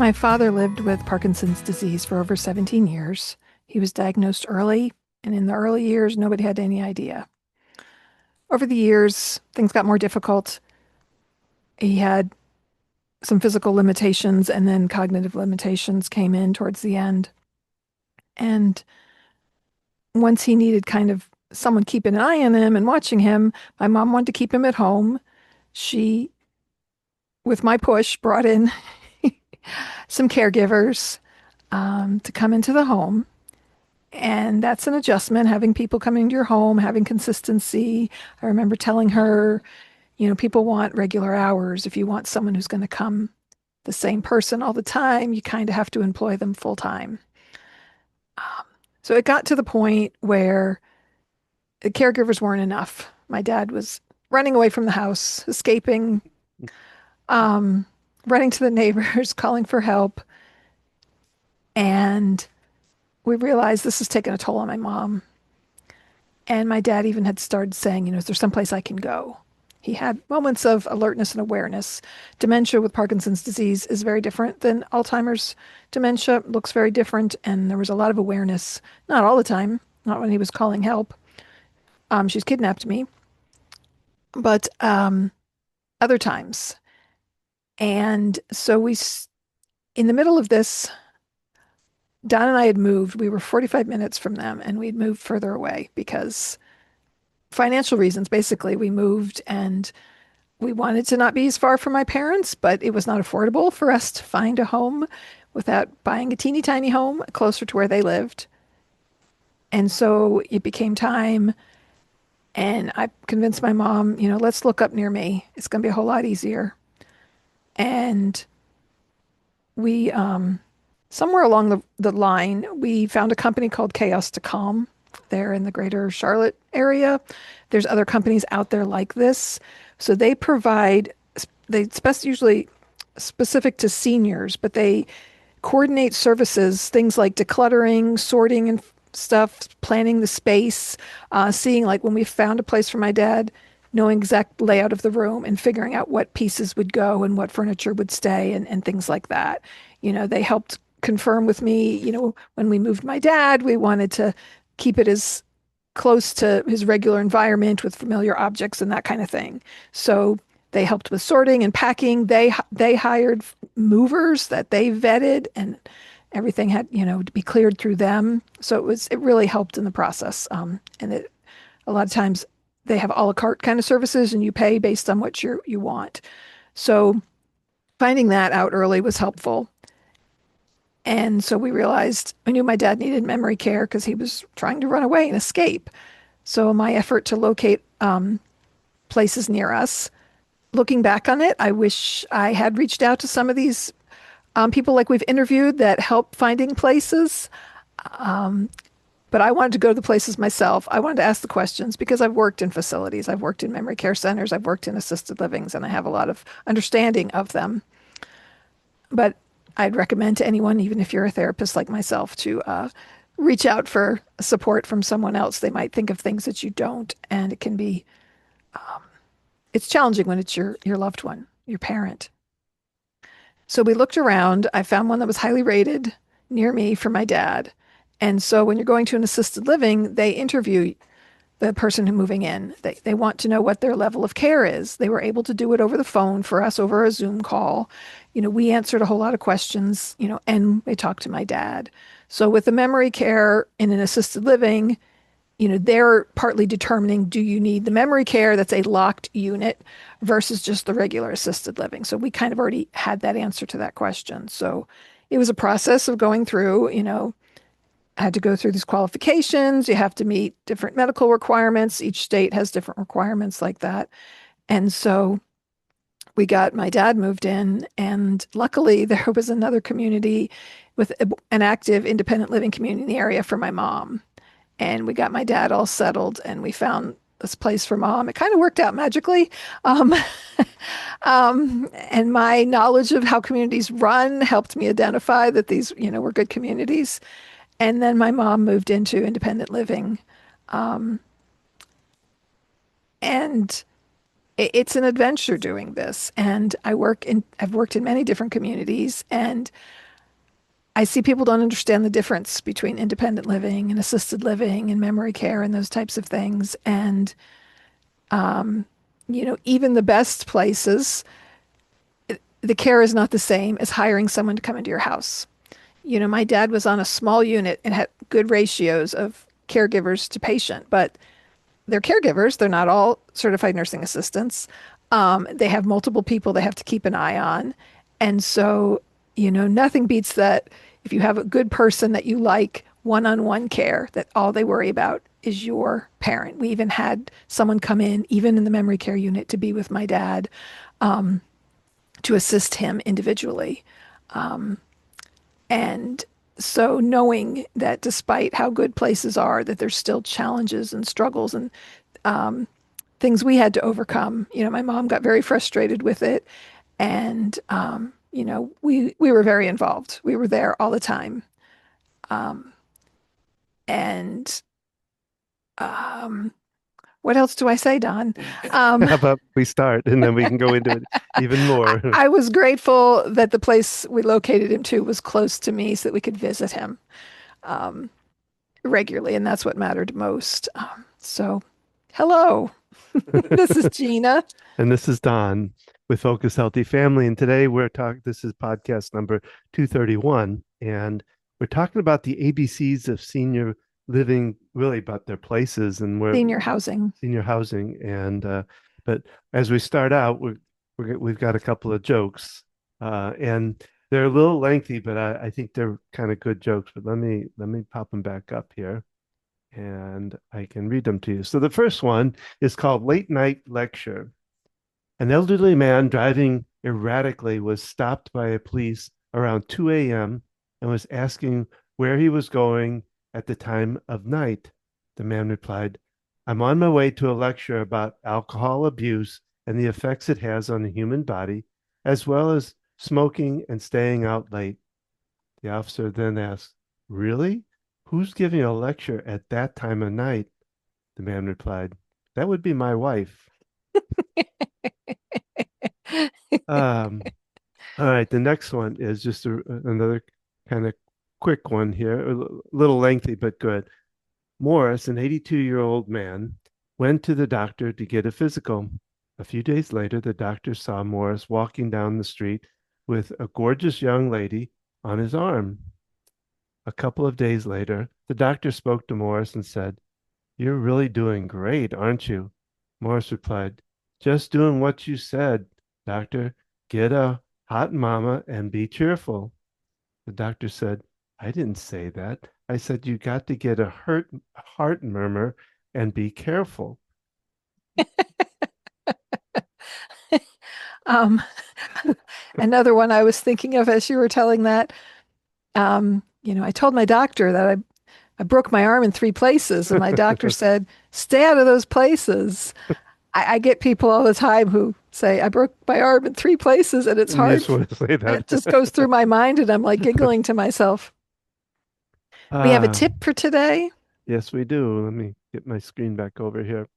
My father lived with Parkinson's disease for over 17 years. He was diagnosed early, and in the early years, nobody had any idea. Over the years, things got more difficult. He had some physical limitations, and then cognitive limitations came in towards the end. And once he needed kind of someone keeping an eye on him and watching him, my mom wanted to keep him at home. She, with my push, brought in some caregivers to come into the home. And that's an adjustment, having people coming to your home, having consistency. I remember telling her, people want regular hours. If you want someone who's going to come the same person all the time, you kind of have to employ them full time. So it got to the point where the caregivers weren't enough. My dad was running away from the house, escaping, um, running to the neighbors, calling for help. And we realized this is taking a toll on my mom. And my dad even had started saying, is there someplace I can go? He had moments of alertness and awareness. Dementia with Parkinson's disease is very different than Alzheimer's dementia, looks very different. And there was a lot of awareness, not all the time, not when he was calling help. She's kidnapped me, but other times. And so in the middle of this, Don and I had moved. We were 45 minutes from them, and we'd moved further away because financial reasons. Basically, we moved and we wanted to not be as far from my parents, but it was not affordable for us to find a home without buying a teeny tiny home closer to where they lived. And so it became time. And I convinced my mom, let's look up near me. It's going to be a whole lot easier. And we, somewhere along the line, we found a company called Chaos to Calm there in the greater Charlotte area. There's other companies out there like this. So they provide, usually specific to seniors, but they coordinate services, things like decluttering, sorting and stuff, planning the space, seeing like when we found a place for my dad, knowing exact layout of the room and figuring out what pieces would go and what furniture would stay and things like that. They helped confirm with me, when we moved my dad, we wanted to keep it as close to his regular environment with familiar objects and that kind of thing. So they helped with sorting and packing. They hired movers that they vetted, and everything had to be cleared through them. So it really helped in the process. A lot of times they have a la carte kind of services, and you pay based on what you want. So finding that out early was helpful. And so I knew my dad needed memory care because he was trying to run away and escape. So my effort to locate places near us, looking back on it, I wish I had reached out to some of these people like we've interviewed that help finding places. But I wanted to go to the places myself. I wanted to ask the questions because I've worked in facilities. I've worked in memory care centers. I've worked in assisted livings, and I have a lot of understanding of them. But I'd recommend to anyone, even if you're a therapist like myself, to reach out for support from someone else. They might think of things that you don't, and it can be, it's challenging when it's your loved one, your parent. So we looked around. I found one that was highly rated near me for my dad. And so when you're going to an assisted living, they interview the person who's moving in. They want to know what their level of care is. They were able to do it over the phone for us over a Zoom call. We answered a whole lot of questions, and they talked to my dad. So with the memory care in an assisted living, they're partly determining, do you need the memory care that's a locked unit versus just the regular assisted living? So we kind of already had that answer to that question. So it was a process of going through, I had to go through these qualifications. You have to meet different medical requirements. Each state has different requirements like that. And so we got my dad moved in, and luckily there was another community with an active independent living community in the area for my mom. And we got my dad all settled, and we found this place for mom. It kind of worked out magically. And my knowledge of how communities run helped me identify that these, were good communities. And then my mom moved into independent living. And it's an adventure doing this. And I've worked in many different communities, and I see people don't understand the difference between independent living and assisted living and memory care and those types of things. And, even the best places, the care is not the same as hiring someone to come into your house. My dad was on a small unit and had good ratios of caregivers to patient, but they're caregivers. They're not all certified nursing assistants. They have multiple people they have to keep an eye on. And so, nothing beats that if you have a good person that you like one on one care, that all they worry about is your parent. We even had someone come in, even in the memory care unit, to be with my dad to assist him individually. And so knowing that despite how good places are, that there's still challenges and struggles and things we had to overcome. My mom got very frustrated with it, and we were very involved. We were there all the time, and um, what else do I say, Don? Um, How about we start and then we can go into it even more? I was grateful that the place we located him to was close to me so that we could visit him regularly, and that's what mattered most. So, hello, this is Gina. And this is Don with Focus Healthy Family. And today we're talking, this is podcast number 231. And we're talking about the ABCs of senior living, really about their places and where Senior housing. senior housing. But as we start out, we've got a couple of jokes. And they're a little lengthy, but I think they're kind of good jokes. But let me pop them back up here and I can read them to you. So the first one is called Late Night Lecture. An elderly man driving erratically was stopped by a police around 2 a.m. and was asking where he was going at the time of night. The man replied, I'm on my way to a lecture about alcohol abuse and the effects it has on the human body, as well as smoking and staying out late. The officer then asked, Really? Who's giving a lecture at that time of night? The man replied, That would be my wife. Um, all right, the next one is just another kind of quick one here, a little lengthy, but good. Morris, an 82-year-old man, went to the doctor to get a physical. A few days later, the doctor saw Morris walking down the street with a gorgeous young lady on his arm. A couple of days later, the doctor spoke to Morris and said, You're really doing great, aren't you? Morris replied, Just doing what you said, doctor. Get a hot mama and be cheerful. The doctor said, I didn't say that. I said you got to get a heart murmur and be careful. Um, Another one I was thinking of as you were telling that. I told my doctor that I broke my arm in three places, and my doctor said, "Stay out of those places." I get people all the time who say, "I broke my arm in three places," and it's And you hard. just want to say And that. it just goes through my mind, and I'm like giggling to myself. We have a Ah, tip for today. yes, we do. Let me get my screen back over here.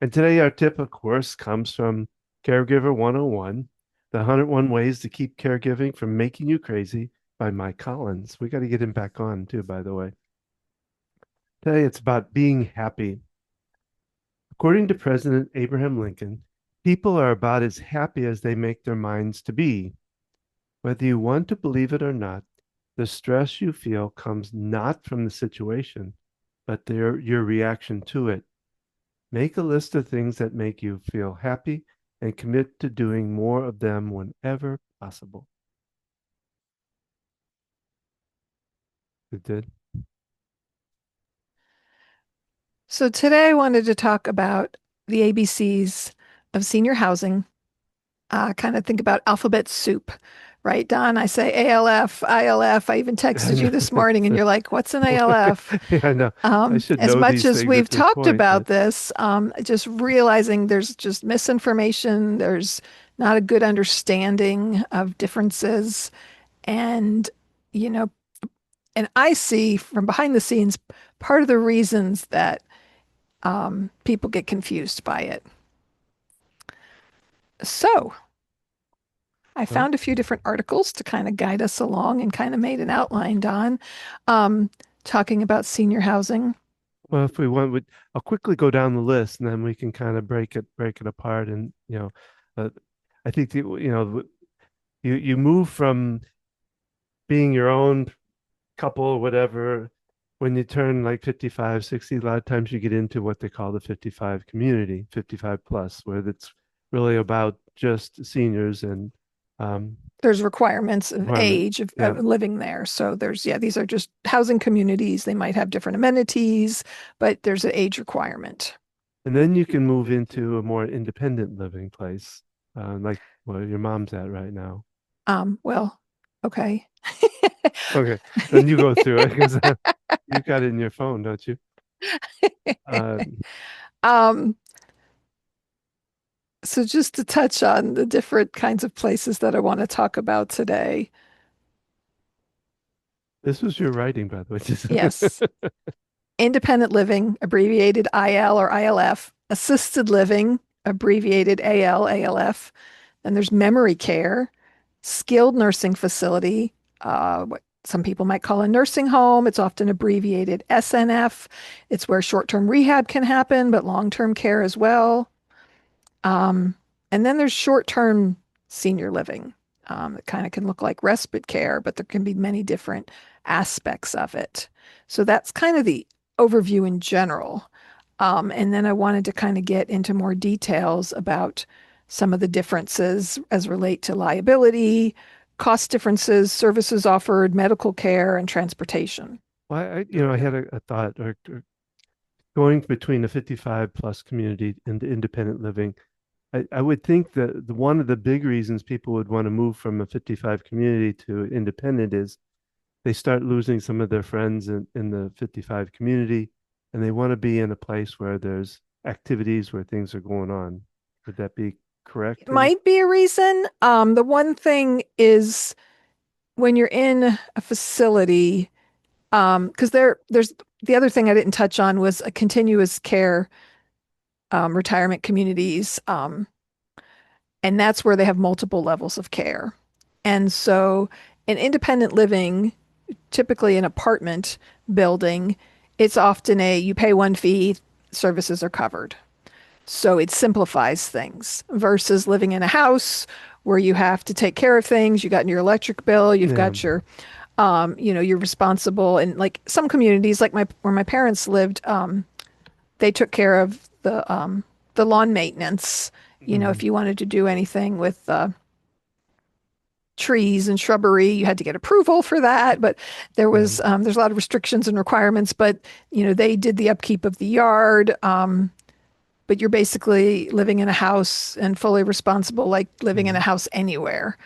And today, our tip, of course, comes from Caregiver 101, The 101 Ways to Keep Caregiving from Making You Crazy by Mike Collins. We got to get him back on, too, by the way. Today, it's about being happy. According to President Abraham Lincoln, people are about as happy as they make their minds to be. Whether you want to believe it or not, the stress you feel comes not from the situation, but your reaction to it. Make a list of things that make you feel happy and commit to doing more of them whenever possible. It did. So today I wanted to talk about the ABCs of senior housing. Kind of think about alphabet soup, right, Don? I say ALF, ILF. I even I texted you know. this morning, and you're like, "What's an ALF?" Yeah, I know. I should As know much these as things we've at this talked point, about but this, just realizing there's just misinformation, there's not a good understanding of differences. And, you know, and I see from behind the scenes part of the reasons that people get confused by it. So I Well, found a few different articles to kind of guide us along and kind of made an outline, Don, um, talking about senior housing. well, if we want, I'll quickly go down the list, and then we can kind of break it apart. And uh, I think you move from being your own couple or whatever when you turn like 55, 60. A lot of times you get into what they call the 55 community, 55 plus, where it's really about just seniors and um, There's requirements of environment. age Yeah. of living there. So yeah, these are just housing communities. They might have different amenities, but there's an age requirement. And then you can move into a more independent living place, like where your mom's at right now. Well, okay. Okay, then you go through it because you got it in your phone, don't you? Uh, um, so just to touch on the different kinds of places that I want to talk about today. this was your writing, by the way. Just Yes. Independent living, abbreviated IL or ILF, assisted living, abbreviated AL, ALF. Then there's memory care, skilled nursing facility, what some people might call a nursing home. It's often abbreviated SNF. It's where short term rehab can happen, but long term care as well. Um, and then there's short term senior living. It kind of can look like respite care, but there can be many different aspects of it. So that's kind of the overview in general. And then I wanted to kind of get into more details about some of the differences as relate to liability, cost differences, services offered, medical care, and transportation. well, I had a thought or going between the 55 plus community and the independent living. I would think that one of the big reasons people would want to move from a 55 community to independent is they start losing some of their friends in the 55 community, and they want to be in a place where there's activities where things are going on. Would that be It correct? And might be a reason. The one thing is when you're in a facility, because there's the other thing I didn't touch on was a continuous care retirement communities, and that's where they have multiple levels of care. And so, in independent living, typically an apartment building, it's often a you pay one fee, services are covered. So it simplifies things versus living in a house where you have to take care of things. You got your electric bill, you've yeah, got your you're responsible. And like some communities, like my where my parents lived, they took care of the lawn maintenance. You know, if mhm, you wanted to do anything with trees and shrubbery, you had to get approval for that. But yeah, there's a lot of restrictions and requirements. But they did the upkeep of the yard. But you're basically living in a house and fully responsible, like living in a yeah. house anywhere.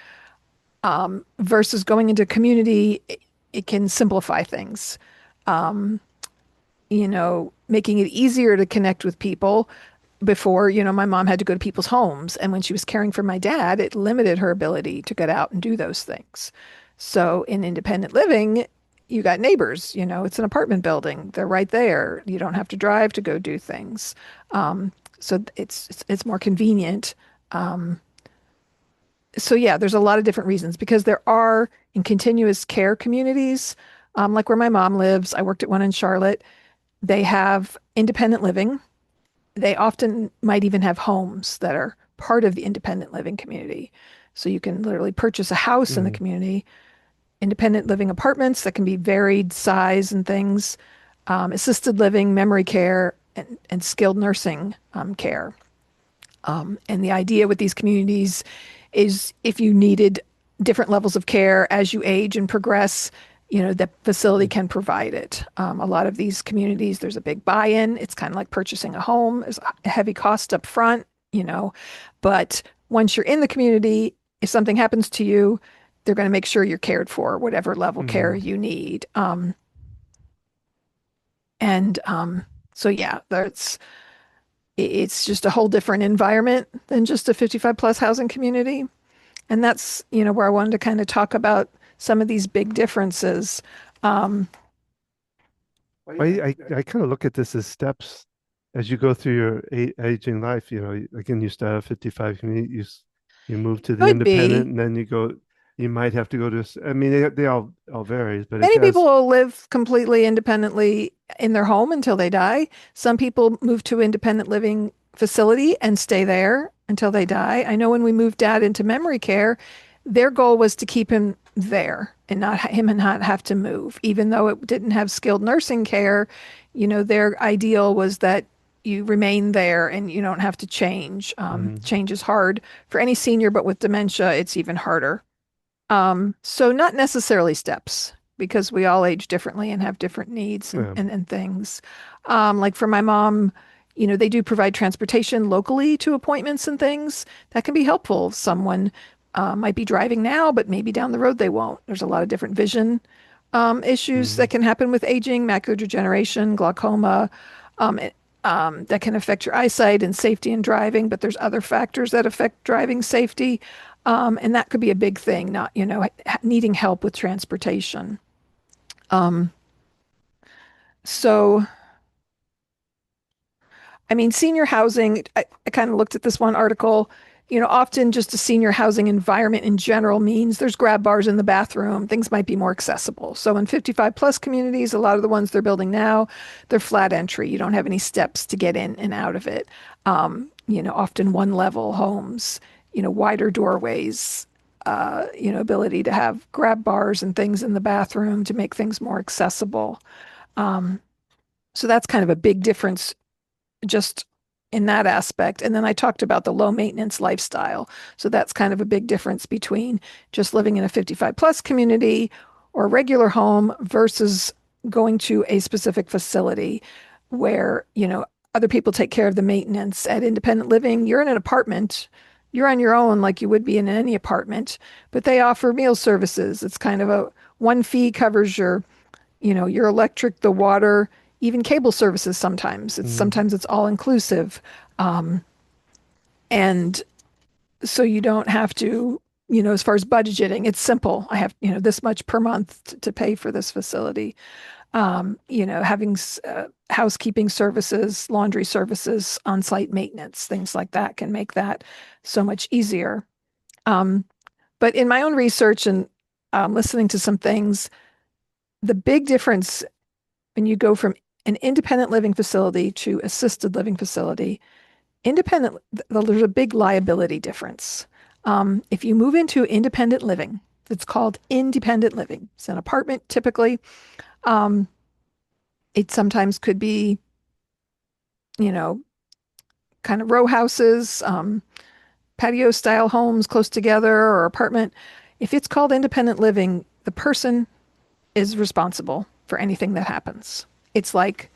Versus going into a community, it can simplify things. Making it easier to connect with people. Before, my mom had to go to people's homes. And when she was caring for my dad, it limited her ability to get out and do those things. So in independent living, you got neighbors, it's an apartment building. They're right there. You don't have to drive to go do things. So it's more convenient. So yeah, there's a lot of different reasons because there are in continuous care communities, like where my mom lives. I worked at one in Charlotte. They have independent living. They often might even have homes that are part of the independent living community. So you can literally purchase a house in the Mhm. community, independent living apartments that can be varied size and things, assisted living, memory care, and skilled nursing care. And the idea with these communities is if you needed different levels of care as you age and progress, the facility can provide it. A lot of these communities, there's a big buy-in. It's kind of like purchasing a home. There's a heavy cost up front, but once you're in the community, if something happens to you, they're going to make sure you're cared for, whatever level care Mhm. you need. And so yeah, it's just a whole different environment than just a 55 plus housing community. And that's, where I wanted to kind of talk about some of these big differences. Um, I kind of look at this as steps. as you go through your aging life, again, you start at 55, you move to the Could independent, be. and then you might have to go to, I mean, they all varies, but it Many people does. will live completely independently in their home until they die. Some people move to independent living facility and stay there until they die. I know when we moved dad into memory care, their goal was to keep him there and not have to move. Even though it didn't have skilled nursing care, their ideal was that you remain there and you don't have to change. Mm, Change is hard for any senior, but with dementia, it's even harder. So not necessarily steps because we all age differently and have different needs and, yeah. and, and things. Like for my mom, they do provide transportation locally to appointments and things. That can be helpful. If someone might be driving now, but maybe down the road they won't. There's a lot of different vision issues that Mm, can happen with aging, macular degeneration, glaucoma, that can affect your eyesight and safety in driving, but there's other factors that affect driving safety. And that could be a big thing, not, needing help with transportation. Um, so, I mean, senior housing, I kind of looked at this one article. Often just a senior housing environment in general means there's grab bars in the bathroom. Things might be more accessible. So, in 55 plus communities, a lot of the ones they're building now, they're flat entry. You don't have any steps to get in and out of it. Often one level homes, wider doorways, ability to have grab bars and things in the bathroom to make things more accessible. Um, so, that's kind of a big difference just in that aspect. And then I talked about the low maintenance lifestyle. So that's kind of a big difference between just living in a 55 plus community or a regular home versus going to a specific facility where, other people take care of the maintenance. At independent living, you're in an apartment. You're on your own like you would be in any apartment, but they offer meal services. It's kind of a one fee covers your electric, the water, even cable services sometimes. It's mm, sometimes it's all inclusive. Um, and so you don't have to, as far as budgeting, it's simple. I have, this much per month to pay for this facility. Having housekeeping services, laundry services, on-site maintenance, things like that can make that so much easier. Um, but in my own research and listening to some things, the big difference when you go from an independent living facility to assisted living facility, there's a big liability difference. If you move into independent living, it's called independent living. It's an apartment typically. Um, it sometimes could be, you know, kind of row houses, patio style homes close together or apartment. If it's called independent living, the person is responsible for anything that happens. It's like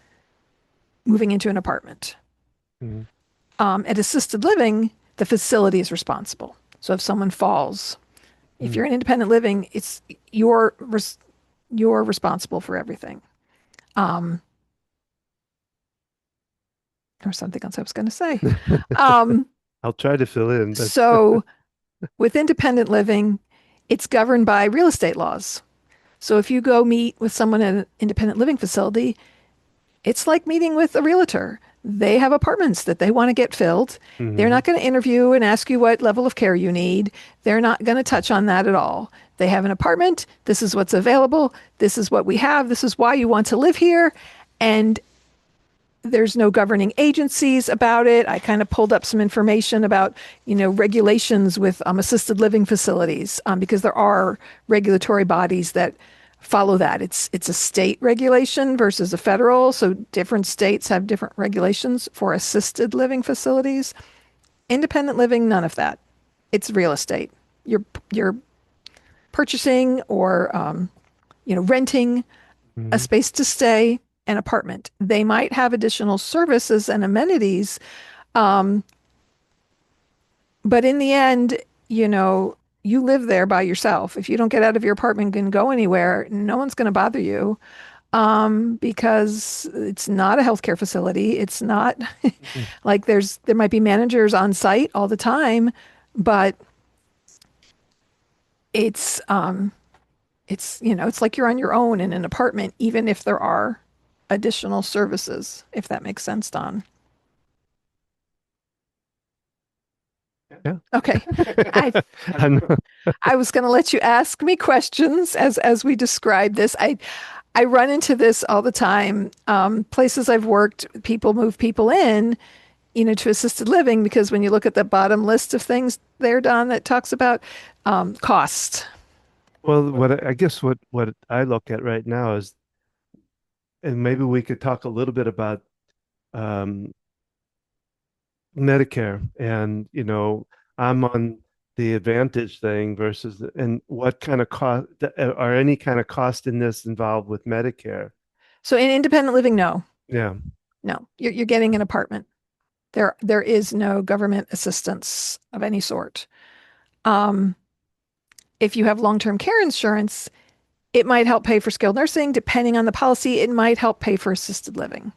moving into an apartment. mm, At assisted living, the facility is responsible. So if someone falls, if mm. you're in independent living, it's you're you're responsible for everything. Um, or something else I was going to say. Um, I'll try to fill in, but so with independent living, it's governed by real estate laws. So if you go meet with someone at an independent living facility, it's like meeting with a realtor. They have apartments that they want to get filled. They're mhm, not going to interview and ask you what level of care you need. They're not going to touch on that at all. They have an apartment. This is what's available. This is what we have. This is why you want to live here. And there's no governing agencies about it. I kind of pulled up some information about, regulations with assisted living facilities because there are regulatory bodies that follow that. It's a state regulation versus a federal, so different states have different regulations for assisted living facilities. Independent living, none of that. It's real estate. You're purchasing or renting a mhm, space to stay, an apartment. They might have additional services and amenities, um, but in the end, you live there by yourself. If you don't get out of your apartment and go anywhere, no one's going to bother you because it's not a healthcare facility. It's not mhm, like there might be managers on site all the time, but it's it's like you're on your own in an apartment, even if there are additional services, if that makes sense, Don. Yeah. Okay. I I'm, I was going to let you ask me questions as we describe this. I run into this all the time. Places I've worked, people move people in, to assisted living because when you look at the bottom list of things they're done that talks about cost. well, I guess what I look at right now is, and maybe we could talk a little bit about um, Medicare, and I'm on the Advantage thing versus and what kind of cost are any kind of cost in this involved with Medicare? So in independent living, no, Yeah. no, you're getting an apartment. There is no government assistance of any sort. Um, if you have long-term care insurance, it might help pay for skilled nursing. Depending on the policy, it might help pay for assisted living.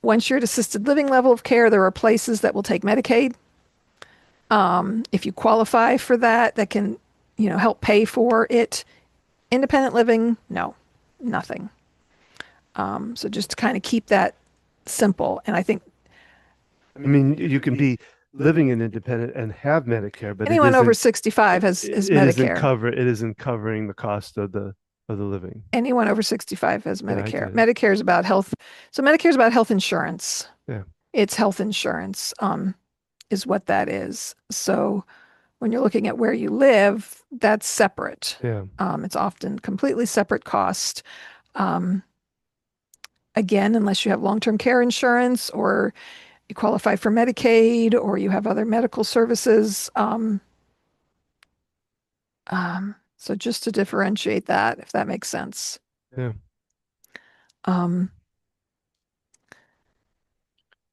Once you're at assisted living level of care, there are places that will take Medicaid. If you qualify for that, that can, help pay for it. Independent living, no, nothing. So just to kind of keep that simple. And I think I mean, you can be living in independent and have Medicare, but anyone over 65 has Medicare. it isn't covering the cost of the living. Anyone over 65 has Yeah, I Medicare. get it. Medicare is about health. So Medicare is about health insurance. Yeah. It's health insurance, is what that is. So when you're looking at where you live, that's separate. Yeah. It's often completely separate cost. Um, again, unless you have long-term care insurance or you qualify for Medicaid or you have other medical services. So just to differentiate that, if that makes sense. Yeah. Um,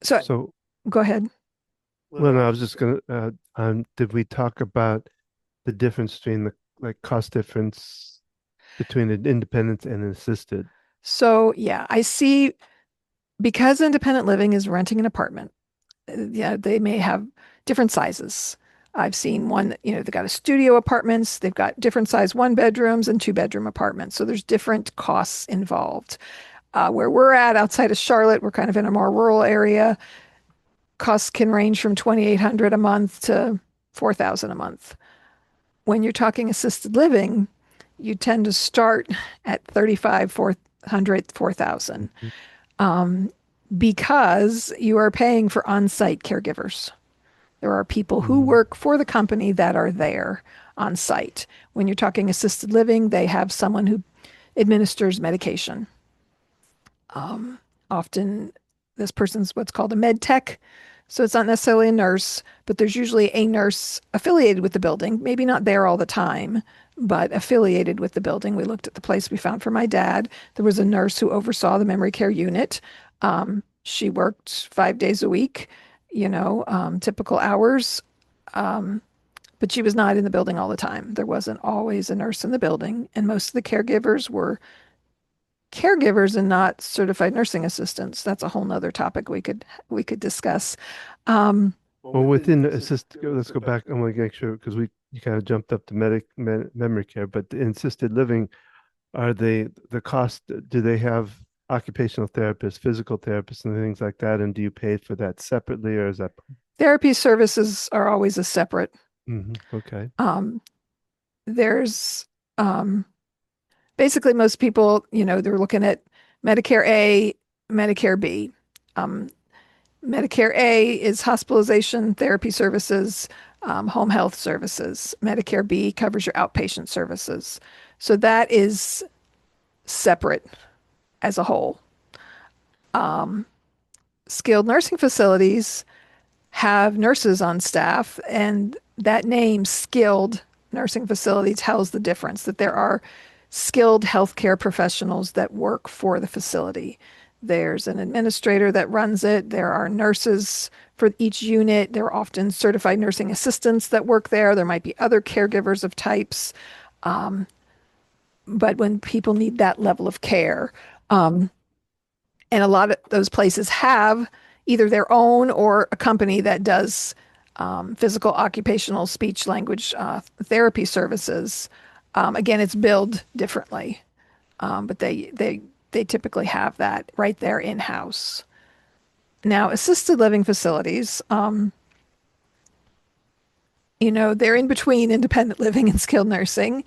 so So, go ahead. well, no, I was just gonna did we talk about the difference between the like cost difference between an independent and an assisted? So yeah, I see because independent living is renting an apartment. Yeah, they may have different sizes. I've seen one that, they've got a studio apartments, they've got different size one bedrooms and two-bedroom apartments. So there's different costs involved. Where we're at outside of Charlotte, we're kind of in a more rural area. Costs can range from 2,800 a month to 4,000 a month. When you're talking assisted living, you tend to start at 35, 400, 4,000 Mhm. because you are paying for on-site caregivers. There are people who Mhm. work for the company that are there on site. When you're talking assisted living, they have someone who administers medication. Often, this person's what's called a med tech. So it's not necessarily a nurse, but there's usually a nurse affiliated with the building, maybe not there all the time, but affiliated with the building. We looked at the place we found for my dad. There was a nurse who oversaw the memory care unit. She worked 5 days a week, typical hours, but she was not in the building all the time. There wasn't always a nurse in the building, and most of the caregivers were caregivers and not certified nursing assistants. That's a whole nother topic we could discuss. Um, Well, within the assist, let's go back. I want to make sure because we you kind of jumped up to memory care, but the assisted living, are they the cost? Do they have occupational therapists, physical therapists, and things like that? And do you pay for that separately, or is that? therapy services are always a separate. Okay. Um, there's basically most people, they're looking at Medicare A, Medicare B. Um, Medicare A is hospitalization, therapy services, home health services. Medicare B covers your outpatient services. So that is separate as a whole. Skilled nursing facilities have nurses on staff, and that name, skilled nursing facility, tells the difference that there are skilled healthcare professionals that work for the facility. There's an administrator that runs it. There are nurses for each unit. There are often certified nursing assistants that work there. There might be other caregivers of types. But when people need that level of care, and a lot of those places have either their own or a company that does physical, occupational, speech, language therapy services. Again, it's billed differently, but they typically have that right there in house. Now, assisted living facilities, They're in between independent living and skilled nursing.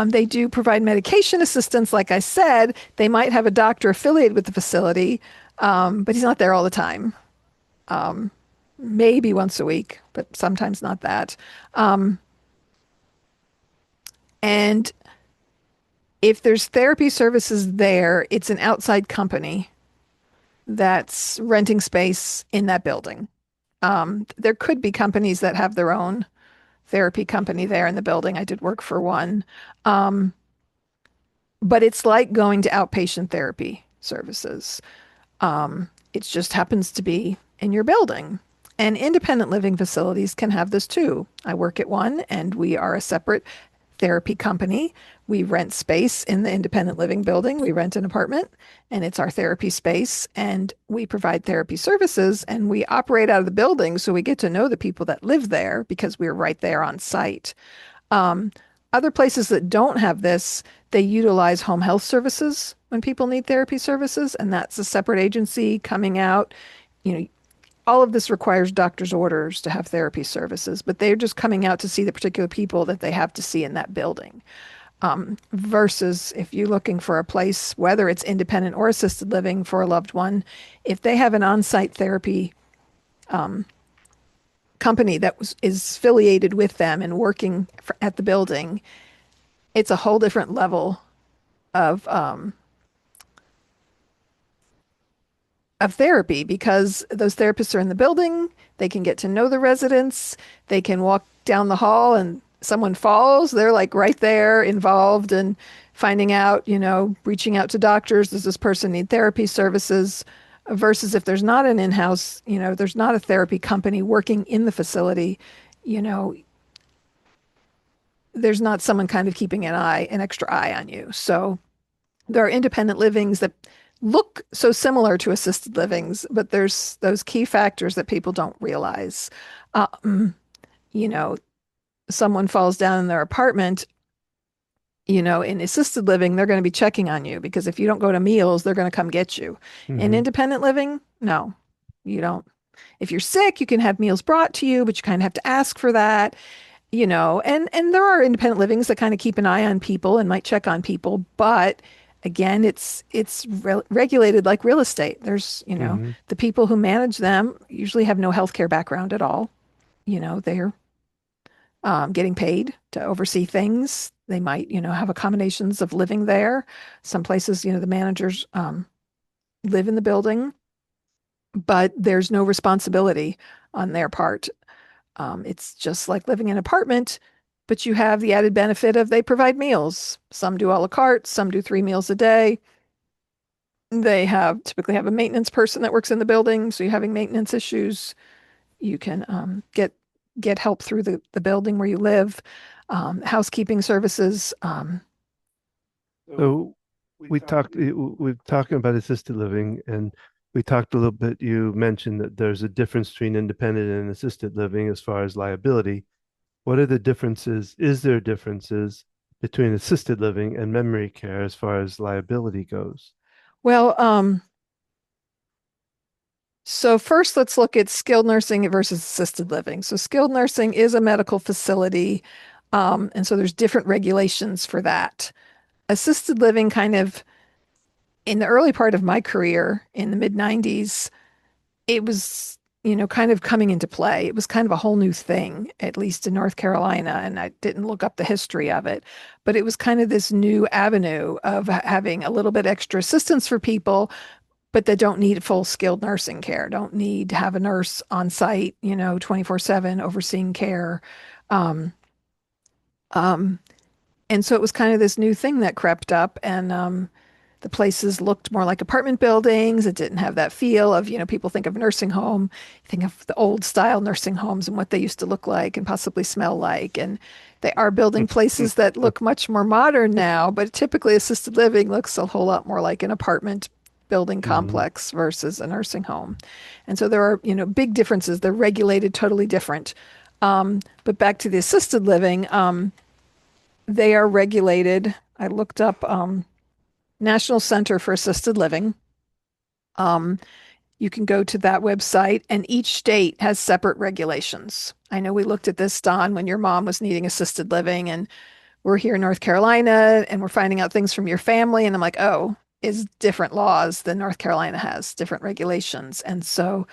They do provide medication assistance. Like I said, they might have a doctor affiliated with the facility, but he's not there all the time. Maybe once a week, but sometimes not that. And if there's therapy services there, it's an outside company that's renting space in that building. There could be companies that have their own therapy company there in the building. I did work for one. Um, but it's like going to outpatient therapy services. It just happens to be in your building. And independent living facilities can have this too. I work at one, and we are a separate therapy company. We rent space in the independent living building. We rent an apartment, and it's our therapy space. And we provide therapy services, and we operate out of the building. So we get to know the people that live there because we're right there on site. Um, Other places that don't have this, they utilize home health services when people need therapy services, and that's a separate agency coming out. You know, all of this requires doctor's orders to have therapy services, but they're just coming out to see the particular people that they have to see in that building. Versus if you're looking for a place, whether it's independent or assisted living for a loved one, if they have an on-site therapy company is affiliated with them and working at the building, it's a whole different level of of therapy because those therapists are in the building. They can get to know the residents. They can walk down the hall and someone falls. They're like right there involved in finding out, reaching out to doctors. Does this person need therapy services? Versus if there's not an in-house, there's not a therapy company working in the facility, you know, there's not someone kind of keeping an extra eye on you. So there are independent livings that look so similar to assisted livings, but there's those key factors that people don't realize. Um, you know, Someone falls down in their apartment, in assisted living, they're going to be checking on you because if you don't go to meals, they're going to come get you. In Hmm. independent living, no, you don't. If you're sick, you can have meals brought to you, but you kind of have to ask for that, and there are independent livings that kind of keep an eye on people and might check on people, but again, it's regulated like real estate. There's, Hmm. the people who manage them usually have no healthcare background at all. They're getting paid to oversee things. They might, have accommodations of living there. Some places, the managers live in the building, but there's no responsibility on their part. It's just like living in an apartment, but you have the added benefit of they provide meals. Some do a la carte, some do 3 meals a day. They typically have a maintenance person that works in the building. So you're having maintenance issues, you can get help through the building where you live. Housekeeping services. So we're talking about assisted living, and we talked a little bit. You mentioned that there's a difference between independent and assisted living as far as liability. What are the differences? Is there differences between assisted living and memory care as far as liability goes? Well, so first let's look at skilled nursing versus assisted living. So skilled nursing is a medical facility, and so there's different regulations for that. Assisted living kind of in the early part of my career in the mid 90s, it was, kind of coming into play. It was kind of a whole new thing, at least in North Carolina. And I didn't look up the history of it, but it was kind of this new avenue of having a little bit extra assistance for people, but that don't need full skilled nursing care, don't need to have a nurse on site, 24/7 overseeing care. Um, um, and so it was kind of this new thing that crept up. And the places looked more like apartment buildings. It didn't have that feel of, people think of nursing home, think of the old style nursing homes and what they used to look like and possibly smell like. And they are building places that look much more modern now, but typically assisted living looks a whole lot more like an apartment building Hmm. complex versus a nursing home. And so there are, big differences. They're regulated totally different. But back to the assisted living, they are regulated. I looked up National Center for Assisted Living. Um, You can go to that website, and each state has separate regulations. I know we looked at this, Don, when your mom was needing assisted living, and we're here in North Carolina and we're finding out things from your family. And I'm like, oh, is different laws than North Carolina has, different regulations. And so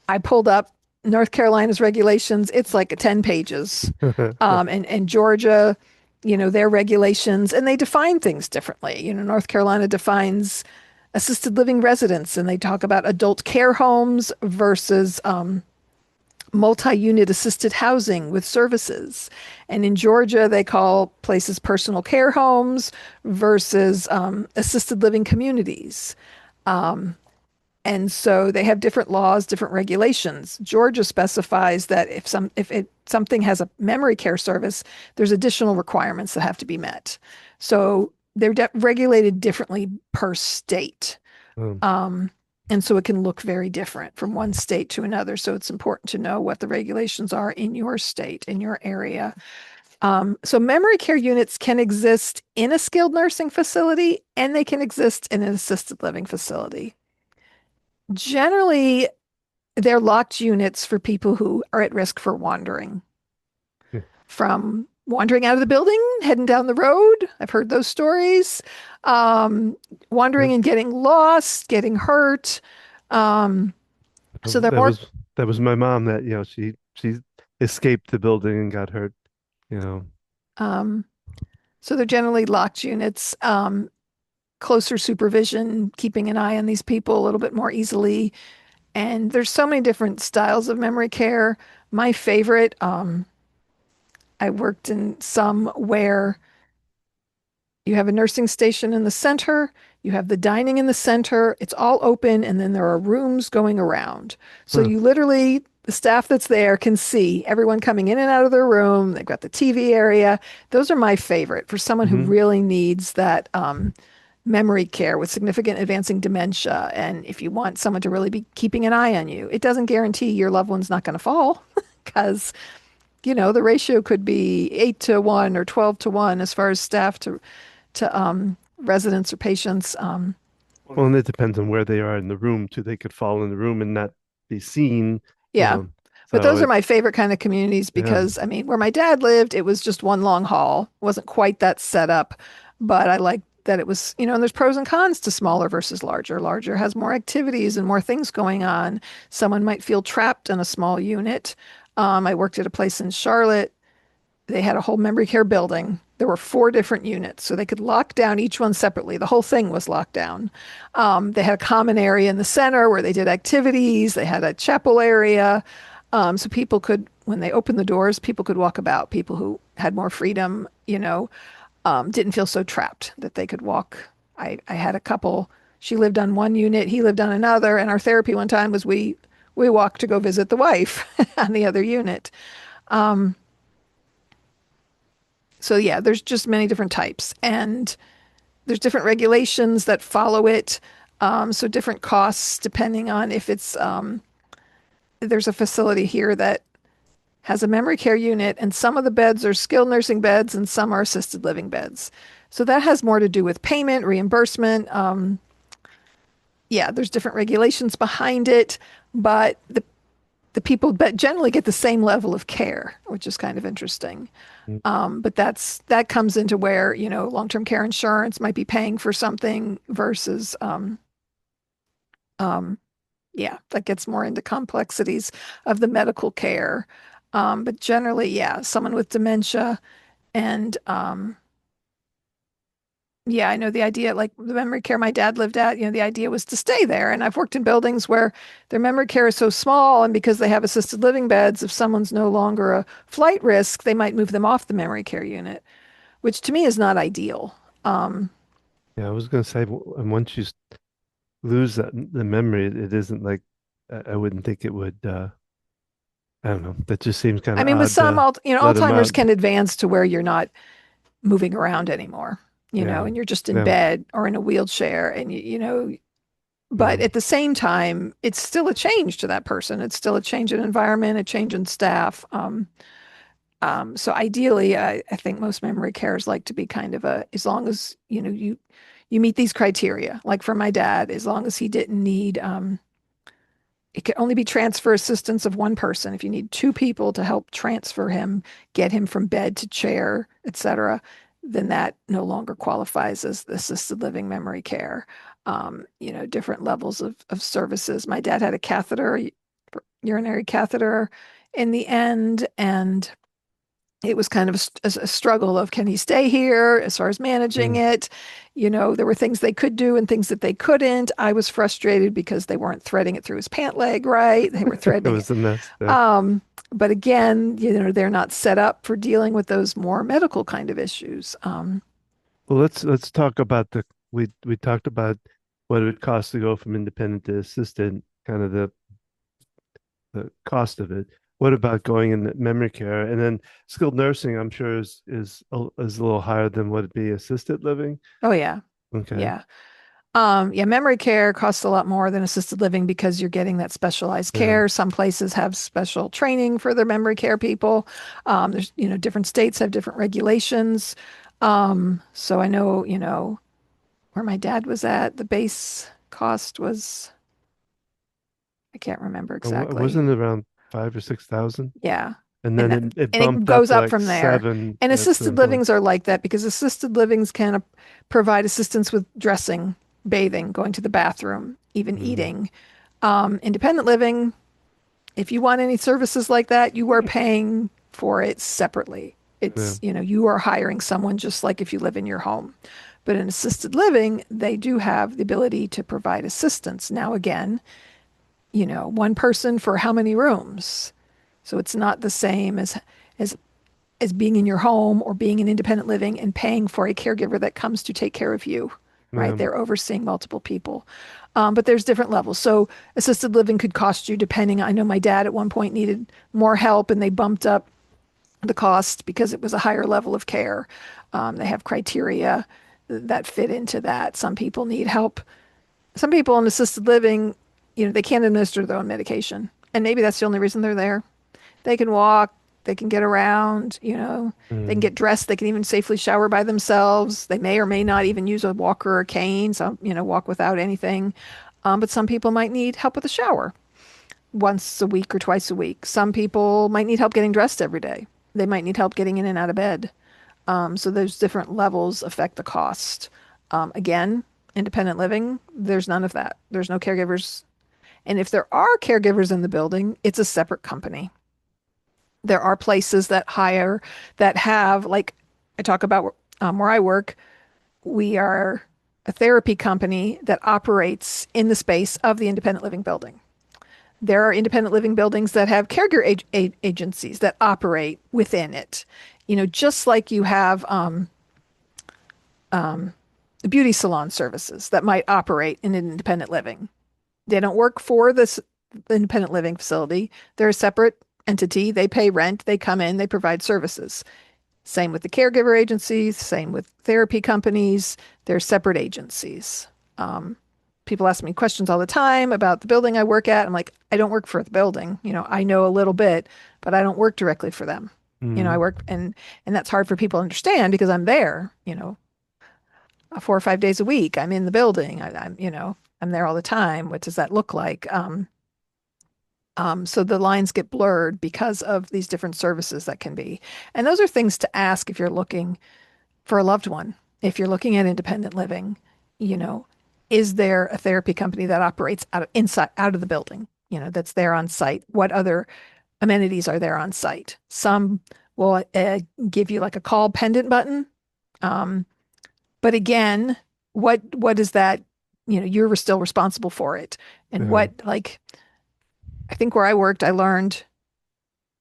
I pulled up North Carolina's regulations. It's like 10 pages. And Georgia, their regulations, and they define things differently. North Carolina defines assisted living residents, and they talk about adult care homes versus multi-unit assisted housing with services. And in Georgia, they call places personal care homes versus assisted living communities. And so they have different laws, different regulations. Georgia specifies that something has a memory care service, there's additional requirements that have to be met. So they're regulated differently per state. Um, And so it can look very different from one state to another. So it's important to know what the regulations are in your state, in your area. So memory care units can exist in a skilled nursing facility and they can exist in an assisted living facility. Generally, they're locked units for people who are at risk for wandering, yeah. from wandering out of the building, heading down the road. I've heard those stories. Um, Wandering Yep. and getting lost, getting hurt. Um, so they're That more, was my mom that, she escaped the building and got hurt, you know. um, so they're generally locked units. Closer supervision, keeping an eye on these people a little bit more easily. And there's so many different styles of memory care. My favorite, I worked in some where you have a nursing station in the center, you have the dining in the center, it's all open, and then there are rooms going around. So Huh. you literally, the staff that's there can see everyone coming in and out of their room. They've got the TV area. Those are my favorite for someone who Hmm. really needs that memory care with significant advancing dementia. And if you want someone to really be keeping an eye on you, it doesn't guarantee your loved one's not going to fall because, the ratio could be 8 to 1 or 12 to 1 as far as staff to residents or patients. Well, and it depends on where they are in the room too. They could fall in the room and not be seen, you Yeah. know. But So those are my favorite kind of communities yeah. because, I mean, where my dad lived, it was just one long hall. It wasn't quite that set up, but I like that it was, and there's pros and cons to smaller versus larger. Larger has more activities and more things going on. Someone might feel trapped in a small unit. I worked at a place in Charlotte. They had a whole memory care building. There were 4 different units, so they could lock down each one separately. The whole thing was locked down. They had a common area in the center where they did activities. They had a chapel area, so people could, when they opened the doors, people could walk about. People who had more freedom, didn't feel so trapped that they could walk. I had a couple. She lived on one unit, he lived on another, and our therapy one time was we walked to go visit the wife on the other unit. Um, so yeah, there's just many different types, and there's different regulations that follow it. So different costs depending on if it's there's a facility here that has a memory care unit, and some of the beds are skilled nursing beds and some are assisted living beds. So that has more to do with payment, reimbursement. Yeah, there's different regulations behind it, but the people generally get the same level of care, which is kind of interesting. But that comes into where long-term care insurance might be paying for something versus um, yeah, that gets more into complexities of the medical care. But generally, yeah, someone with dementia and yeah, I know the idea, like the memory care my dad lived at, the idea was to stay there. And I've worked in buildings where their memory care is so small, and because they have assisted living beds, if someone's no longer a flight risk, they might move them off the memory care unit, which to me is not ideal. Um, Yeah, I was gonna say, and once you lose the memory, it isn't like I wouldn't think it would. I don't know. That just seems kind I of mean, with odd some, to let them Alzheimer's out. can advance to where you're not moving around anymore, Yeah, and you're just in yeah, bed or in a wheelchair, and but yeah. at the same time, it's still a change to that person. It's still a change in environment, a change in staff. So ideally, I think most memory cares like to be kind of as long as you meet these criteria. Like for my dad, as long as he didn't need it can only be transfer assistance of one person. If you need two people to help transfer him, get him from bed to chair, etc., then that no longer qualifies as assisted living memory care. Different levels of services. My dad had a catheter, urinary catheter in the end, and it was kind of a struggle of can he stay here as far as managing Mm. it. There were things they could do and things that they couldn't. I was frustrated because they weren't threading it through his pant leg right. They were It threading it. was a mess there. But again, they're not set up for dealing with those more medical kind of issues. Well, let's talk about we talked about what it would cost to go from independent to assisted, kind of the cost of it. What about going in memory care and then skilled nursing? I'm sure is a little higher than what it'd be assisted living. Oh yeah, Okay, yeah. Yeah, memory care costs a lot more than assisted living because you're getting that specialized yeah. care. Some places have special training for their memory care people. Different states have different regulations. So I know, where my dad was at, the base cost was, I can't remember exactly. Wasn't it around 5 or 6 thousand? Yeah. And And then that, it and it bumped up goes to up like from there. seven And at assisted certain point. livings are like that because assisted livings can provide assistance with dressing, bathing, going to the bathroom, even Mm, eating. Independent living, if you want any services like that, you are paying for it separately. yeah, You are hiring someone just like if you live in your home. But in assisted living, they do have the ability to provide assistance. Now, again, one person for how many rooms? So it's not the same as as being in your home or being in independent living and paying for a caregiver that comes to take care of you, right? yeah. They're overseeing multiple people. But there's different levels. So assisted living could cost you depending. I know my dad at one point needed more help and they bumped up the cost because it was a higher level of care. They have criteria that fit into that. Some people need help. Some people in assisted living, they can't administer their own medication. And maybe that's the only reason they're there. They can walk, they can get around, they can Mm, get dressed, they can even safely shower by themselves. They may or may not even use a walker or a cane, some, walk without anything. But some people might need help with a shower once a week or twice a week. Some people might need help getting dressed every day. They might need help getting in and out of bed. So those different levels affect the cost. Again, independent living, there's none of that. There's no caregivers. And if there are caregivers in the building, it's a separate company. There are places that hire that have, like I talk about where I work, we are a therapy company that operates in the space of the independent living building. There are independent living buildings that have caregiver agencies that operate within it. Just like you have beauty salon services that might operate in an independent living. They don't work for this independent living facility. They're a separate entity. They pay rent, they come in, they provide services. Same with the caregiver agencies, same with therapy companies. They're separate agencies. Um, People ask me questions all the time about the building I work at. I'm like, I don't work for the building. I know a little bit, but I don't work directly for them. I mm, work and that's hard for people to understand because I'm there, 4 or 5 days a week. I'm in the building. I'm there all the time. What does that look like? So the lines get blurred because of these different services that can be. And those are things to ask if you're looking for a loved one. If you're looking at independent living, you know, is there a therapy company that operates out of the building, that's there on site? What other amenities are there on site? Some will give you like a call pendant button. Um, but again, what is that? You're still responsible for it. And yeah. what like I think where I worked, I learned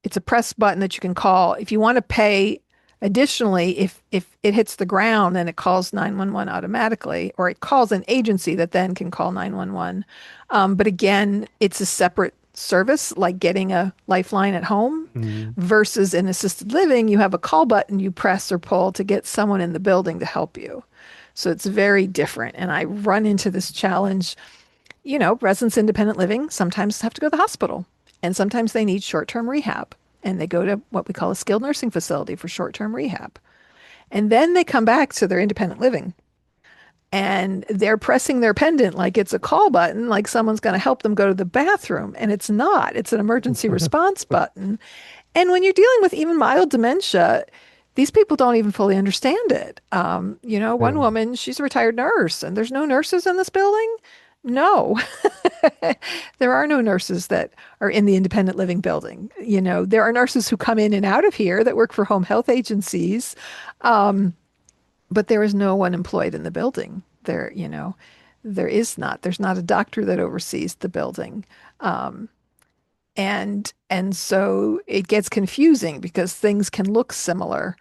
it's a press button that you can call. If you want to pay additionally, if it hits the ground, then it calls 911 automatically, or it calls an agency that then can call 911. But again, it's a separate service, like getting a lifeline at home Mm. versus in assisted living, you have a call button you press or pull to get someone in the building to help you. So it's very different. And I run into this challenge. Residents independent living sometimes have to go to the hospital and sometimes they need short-term rehab and they go to what we call a skilled nursing facility for short-term rehab. And then they come back to their independent living. and they're pressing their pendant like it's a call button, like someone's going to help them go to the bathroom. And it's not, it's an emergency response button. And when you're dealing with even mild dementia, these people don't even fully understand it. One Yeah. woman, she's a retired nurse, and there's no nurses in this building. No, there are no nurses that are in the independent living building. There are nurses who come in and out of here that work for home health agencies, but there is no one employed in the building. There is not. There's not a doctor that oversees the building. And so it gets confusing because things can look similar.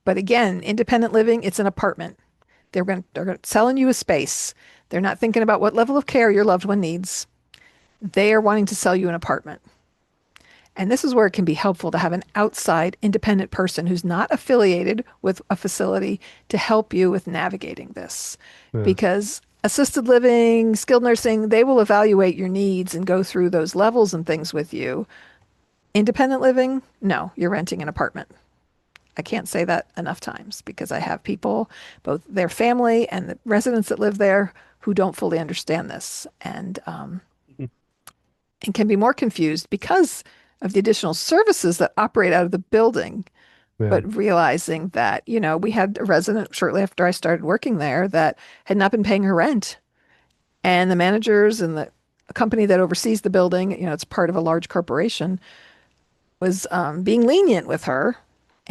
But again, independent living, it's an apartment. They're going to selling you a space. They're not thinking about what level of care your loved one needs. They are wanting to sell you an apartment. And this is where it can be helpful to have an outside independent person who's not affiliated with a facility to help you with navigating this. Yeah. Because assisted living, skilled nursing, they will evaluate your needs and go through those levels and things with you. Independent living, no, you're renting an apartment. I can't say that enough times because I have people, both their family and the residents that live there, who don't fully understand this and can be more confused because of the additional services that operate out of the building. Yeah. But realizing that, we had a resident shortly after I started working there that had not been paying her rent. And the managers and the company that oversees the building, it's part of a large corporation, was being lenient with her.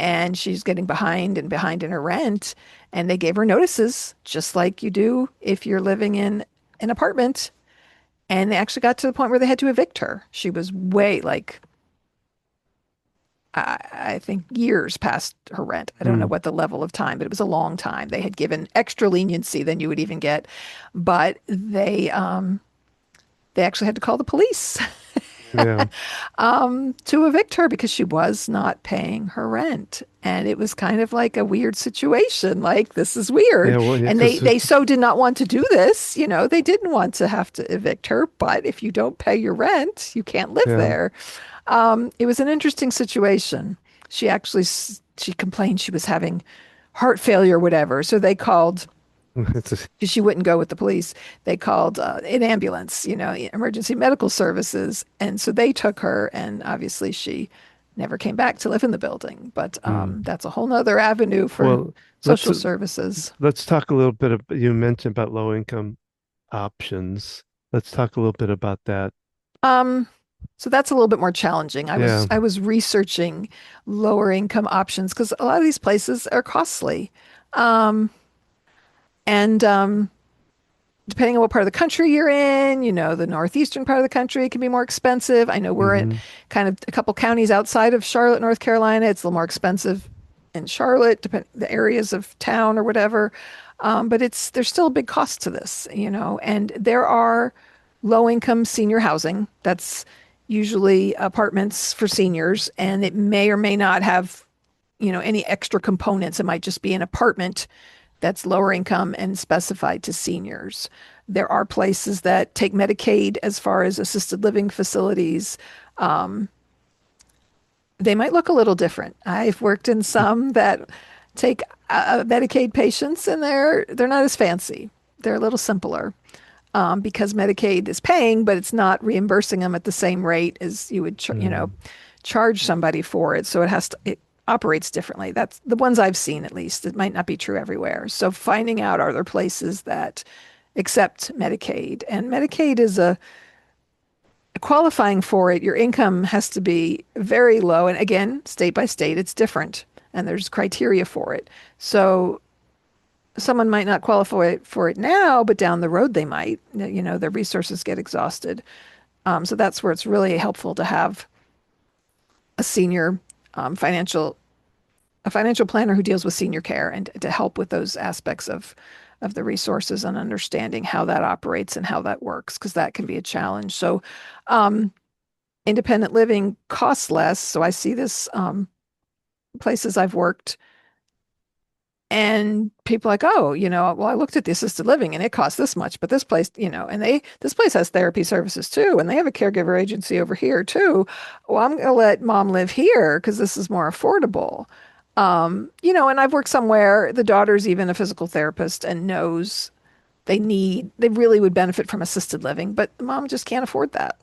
And she's getting behind and behind in her rent. And they gave her notices, just like you do if you're living in an apartment. And they actually got to the point where they had to evict her. She was way, like, I think years past her rent. I don't know Mm. what the level of time, but it was a long time. They had given extra leniency than you would even get, but they actually had to call the police Yeah. to evict her because she was not paying her rent. And it was kind of like a weird situation. Like, this is weird. Yeah. Well, yeah, And because they so did not want to do this. They didn't want to have to evict her. But if you don't pay your rent, you can't live yeah. there. It was an interesting situation. She complained she was having heart failure, or whatever. So they called, It's a, because she wouldn't go with the police. They called an ambulance, emergency medical services, and so they took her. And obviously, she never came back to live in the building. But mm. that's a whole nother avenue for Well, let's social services. let's talk a little bit of, you mentioned about low income options. Let's talk a little bit about that. Um, so that's a little bit more challenging. I was Yeah. I was researching lower income options because a lot of these places are costly. Um, and depending on what part of the country you're in, the northeastern part of the country, it can be more expensive. I know we're in Hmm. kind of a couple counties outside of Charlotte, North Carolina. It's a little more expensive in Charlotte, depend the areas of town or whatever. But there's still a big cost to this, and there are low income senior housing that's usually apartments for seniors, and it may or may not have, any extra components. It might just be an apartment that's lower income and specified to seniors. There are places that take Medicaid as far as assisted living facilities. Um, they might look a little different. I've worked in some that take Medicaid patients, and they're not as fancy. They're a little simpler because Medicaid is paying, but it's not reimbursing them at the same rate as you would, Mm. charge somebody for it. So it operates differently. That's the ones I've seen, at least. It might not be true everywhere. So finding out, are there places that accept Medicaid? And Medicaid is qualifying for it. Your income has to be very low. And again, state by state, it's different. And there's criteria for it. So someone might not qualify for it now, but down the road they might. Their resources get exhausted. So that's where it's really helpful to have a senior financial a financial planner who deals with senior care and to help with those aspects of the resources and understanding how that operates and how that works, because that can be a challenge. So um, independent living costs less. So I see this places I've worked, and people are like, oh, well, I looked at the assisted living and it costs this much, but this place, and this place has therapy services too, and they have a caregiver agency over here too. Well, I'm gonna let mom live here because this is more affordable. And I've worked somewhere, the daughter's even a physical therapist and knows. they really would benefit from assisted living, but mom just can't afford that.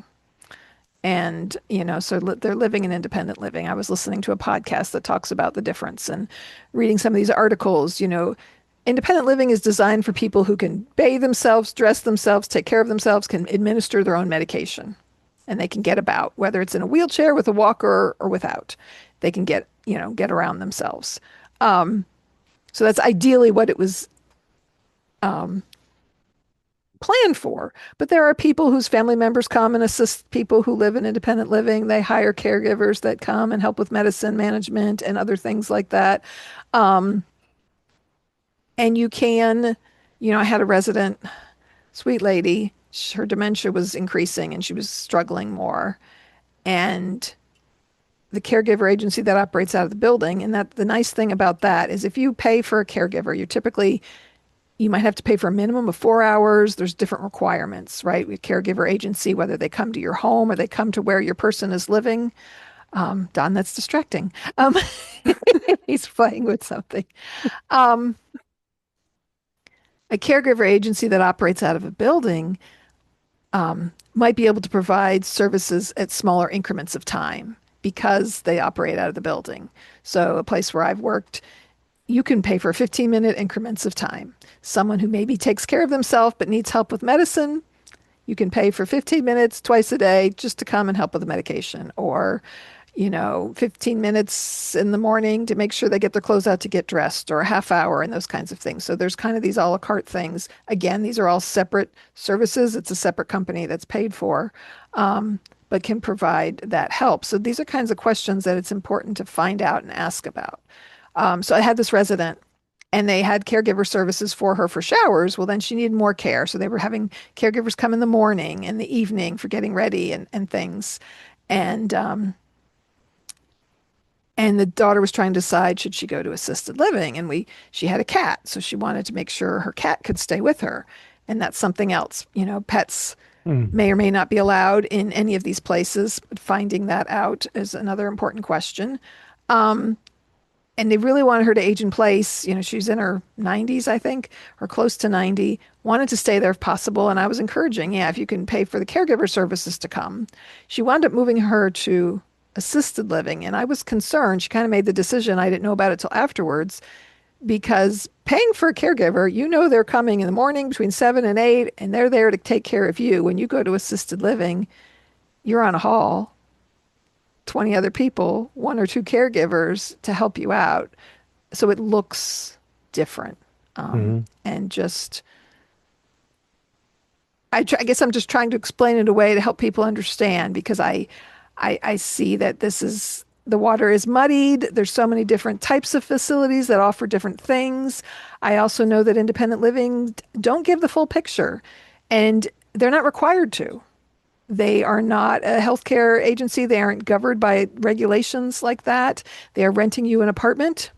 And, so they're living in independent living. I was listening to a podcast that talks about the difference and reading some of these articles. Independent living is designed for people who can bathe themselves, dress themselves, take care of themselves, can administer their own medication, and they can get about, whether it's in a wheelchair with a walker or without. They can get around themselves. So that's ideally what it was planned for. But there are people whose family members come and assist people who live in independent living. They hire caregivers that come and help with medicine management and other things like that. Um, and I had a resident, sweet lady, her dementia was increasing and she was struggling more. And the caregiver agency that operates out of the building, and that the nice thing about that is if you pay for a caregiver, you might have to pay for a minimum of 4 hours. There's different requirements, right? With caregiver agency, whether they come to your home or they come to where your person is living. Don, that's distracting. He's playing with something. Um, a caregiver agency that operates out of a building might be able to provide services at smaller increments of time because they operate out of the building. So, a place where I've worked, you can pay for 15-minute increments of time. Someone who maybe takes care of themselves but needs help with medicine, you can pay for 15 minutes twice a day just to come and help with the medication, or 15 minutes in the morning to make sure they get their clothes out to get dressed, or a half hour, and those kinds of things. So there's kind of these a la carte things. Again, these are all separate services. It's a separate company that's paid for, but can provide that help. So these are kinds of questions that it's important to find out and ask about. So I had this resident and they had caregiver services for her for showers. Well, then she needed more care. So they were having caregivers come in the morning and the evening for getting ready and things. And and the daughter was trying to decide, should she go to assisted living? And she had a cat, so she wanted to make sure her cat could stay with her. And that's something else. Pets Mm. may or may not be allowed in any of these places. But finding that out is another important question. Um, and they really wanted her to age in place. She's in her 90s, I think, or close to 90, wanted to stay there if possible. And I was encouraging, yeah, if you can pay for the caregiver services to come. She wound up moving her to assisted living. And I was concerned. She kind of made the decision. I didn't know about it till afterwards because paying for a caregiver, they're coming in the morning between 7 and 8, and they're there to take care of you. When you go to assisted living, you're on a hall, 20 other people, one or two caregivers to help you out. So it looks different. Mhm. And just, I guess I'm just trying to explain it in a way to help people understand because I see that the water is muddied. There's so many different types of facilities that offer different things. I also know that independent living don't give the full picture, and they're not required to. They are not a healthcare agency. They aren't governed by regulations like that. They are renting you an apartment.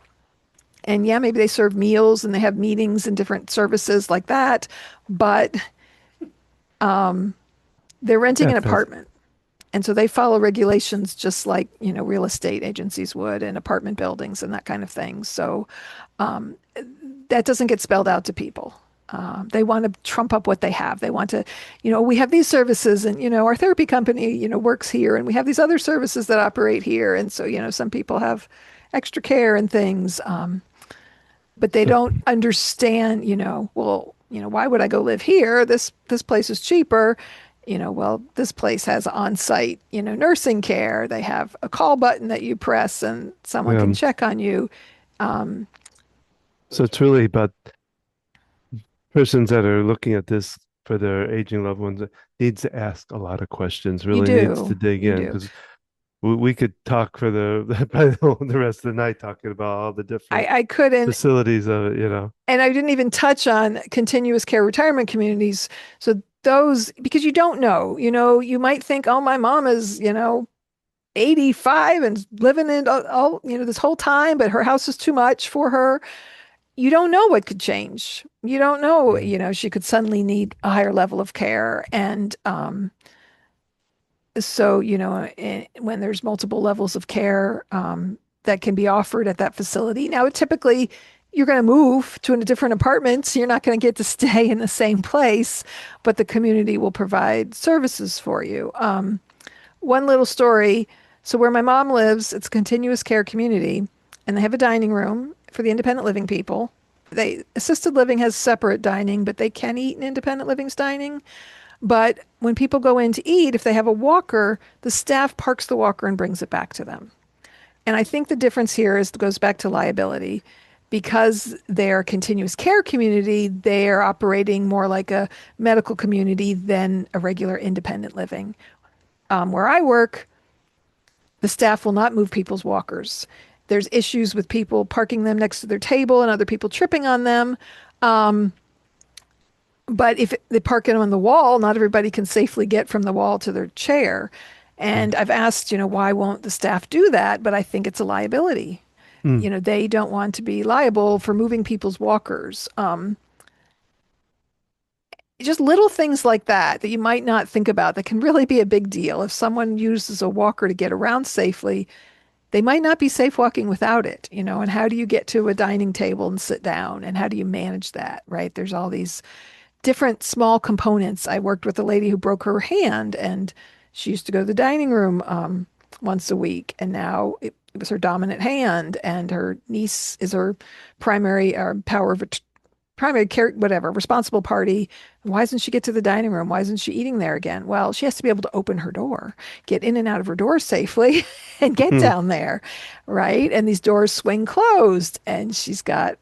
And yeah, maybe they serve meals and they have meetings and different services like that, but they're renting an That does. apartment. And so they follow regulations just like, real estate agencies would and apartment buildings and that kind of thing. So that doesn't get spelled out to people. They want to trump up what they have. They want to, we have these services and, our therapy company, works here and we have these other services that operate here. And so, some people have extra care and things, but they So, don't understand, well, why would I go live here? This place is cheaper. Well, this place has on-site, nursing care. They have a call button that you press and someone can um, check on you. Um, so it's really about persons that are looking at this for their aging loved ones needs to ask a lot of questions, you really needs to do, dig you in do. because we could talk for the rest of the night talking about all the different I couldn't, facilities of it. and I didn't even touch on continuous care retirement communities. So those, because you don't know, you might think, oh, my mom is, 85 and living in all, this whole time, but her house is too much for her. You don't know what could change. You don't know, Mm. she could suddenly need a higher level of care. And so, when there's multiple levels of care that can be offered at that facility. Now, it typically you're going to move to a different apartment. So you're not going to get to stay in the same place, but the community will provide services for you. One little story. So where my mom lives, it's a continuous care community, and they have a dining room for the independent living people. They assisted living has separate dining, but they can eat in independent living's dining. But when people go in to eat, if they have a walker, the staff parks the walker and brings it back to them. And I think the difference here is goes back to liability. Because they're a continuous care community, they're operating more like a medical community than a regular independent living. Where I work, the staff will not move people's walkers. There's issues with people parking them next to their table and other people tripping on them. Um, but if they park them on the wall, not everybody can safely get from the wall to their chair. Mm. And I've asked, why won't the staff do that? But I think it's a liability. Mm. They don't want to be liable for moving people's walkers. Just little things like that you might not think about that can really be a big deal. If someone uses a walker to get around safely, they might not be safe walking without it, and how do you get to a dining table and sit down and how do you manage that, right? There's all these different small components. I worked with a lady who broke her hand and she used to go to the dining room once a week, and now it was her dominant hand, and her niece is her primary power of primary care, whatever, responsible party. Why doesn't she get to the dining room? Why isn't she eating there again? Well, she has to be able to open her door, get in and out of her door safely, and get Mm. down there, right? And these doors swing closed, and she's got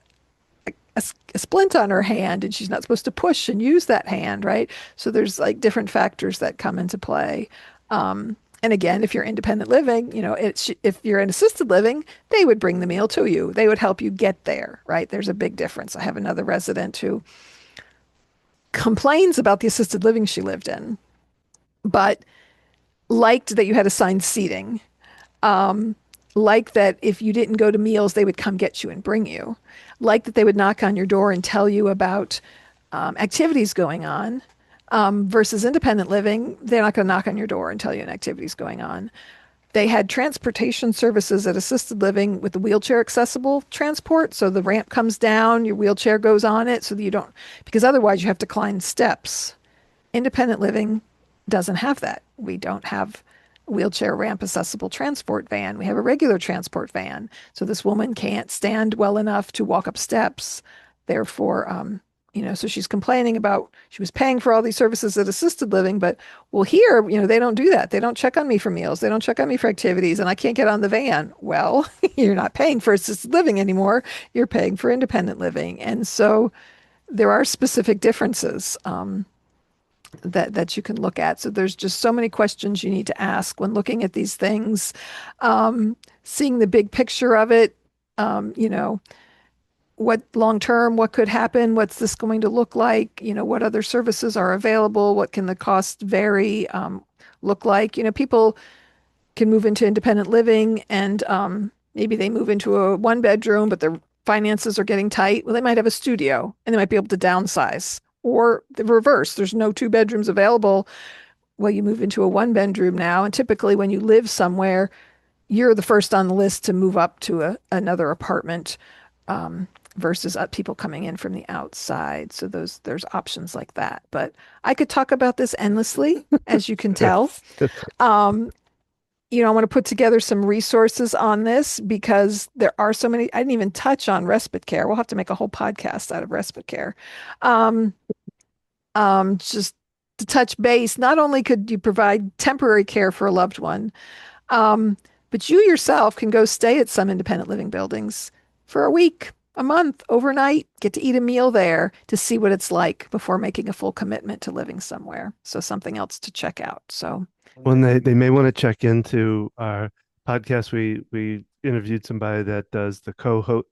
a splint on her hand, and she's not supposed to push and use that hand, right? So there's like different factors that come into play. And again, if you're independent living, if you're in assisted living, they would bring the meal to you. They would help you get there, right? There's a big difference. I have another resident who complains about the assisted living she lived in, but liked that you had assigned seating. Like that if you didn't go to meals, they would come get you and bring you. Like that they would knock on your door and tell you about activities going on. Versus independent living, they're not going to knock on your door and tell you an activity's going on. They had transportation services at assisted living with the wheelchair accessible transport. So the ramp comes down, your wheelchair goes on it so that you don't, because otherwise you have to climb steps. Independent living doesn't have that. We don't have a wheelchair ramp accessible transport van. We have a regular transport van. So this woman can't stand well enough to walk up steps. Therefore, so she's complaining about she was paying for all these services at assisted living, but well, here, they don't do that. They don't check on me for meals. They don't check on me for activities, and I can't get on the van. Well, you're not paying for assisted living anymore. You're paying for independent living. And so there are specific differences that you can look at. So there's just so many questions you need to ask when looking at these things, seeing the big picture of it, what long term, what could happen, what's this going to look like, what other services are available, what can the cost vary look like. People can move into independent living and maybe they move into a one bedroom, but their finances are getting tight. Well, they might have a studio and they might be able to downsize. Or the reverse, there's no two bedrooms available. Well, you move into a one bedroom now. And typically, when you live somewhere, you're the first on the list to move up to another apartment versus people coming in from the outside. So there's options like that. But I could talk about this endlessly, as you can tell. Um, I want to put together some resources on this because there are so many. I didn't even touch on respite care. We'll have to make a whole podcast out of respite care. Um, just to touch base, not only could you provide temporary care for a loved one, um, but you yourself can go stay at some independent living buildings for a week, a month, overnight, get to eat a meal there to see what it's like before making a full commitment to living somewhere. So something else to check out. So When they may want to check into our podcast, we interviewed somebody that does the co-housing.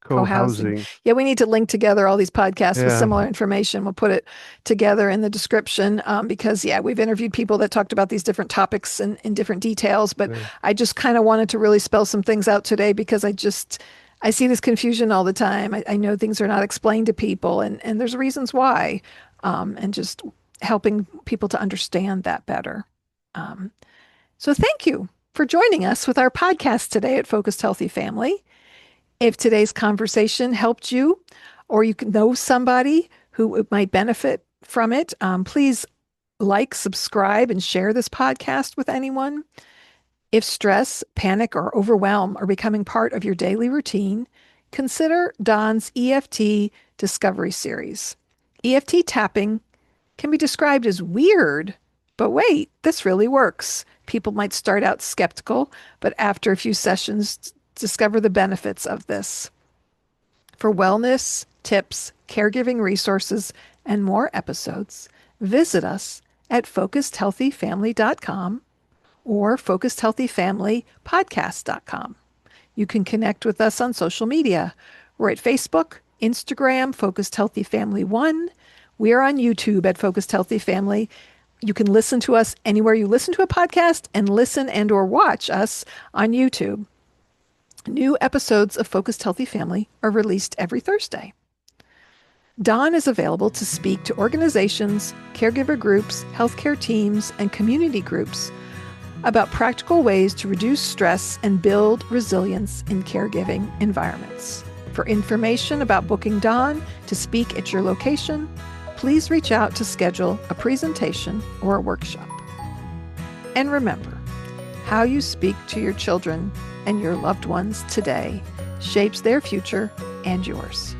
co-housing. Yeah, we need to link together all these podcasts with Yeah. similar information. We'll put it together in the description because, yeah, we've interviewed people that talked about these different topics in different details. But Yeah. I just kind of wanted to really spell some things out today because I see this confusion all the time. I know things are not explained to people, and there's reasons why, and just helping people to understand that better. Um, so thank you for joining us with our podcast today at Focused Healthy Family. If today's conversation helped you, or you know somebody who might benefit from it, please like, subscribe, and share this podcast with anyone. If stress, panic, or overwhelm are becoming part of your daily routine, consider Don's EFT Discovery Series. EFT tapping can be described as weird, but wait, this really works. People might start out skeptical, but after a few sessions, discover the benefits of this. For wellness, tips, caregiving resources, and more episodes, visit us at focusedhealthyfamily.com or focusedhealthyfamilypodcast.com. You can connect with us on social media. We're at Facebook, Instagram, Focused Healthy Family 1. We are on YouTube at Focused Healthy Family. You can listen to us anywhere you listen to a podcast and listen and or watch us on YouTube. New episodes of Focused Healthy Family are released every Thursday. Don is available to speak to organizations, caregiver groups, healthcare teams, and community groups about practical ways to reduce stress and build resilience in caregiving environments. For information about booking Don to speak at your location, please reach out to schedule a presentation or a workshop. And remember, how you speak to your children and your loved ones today shapes their future and yours.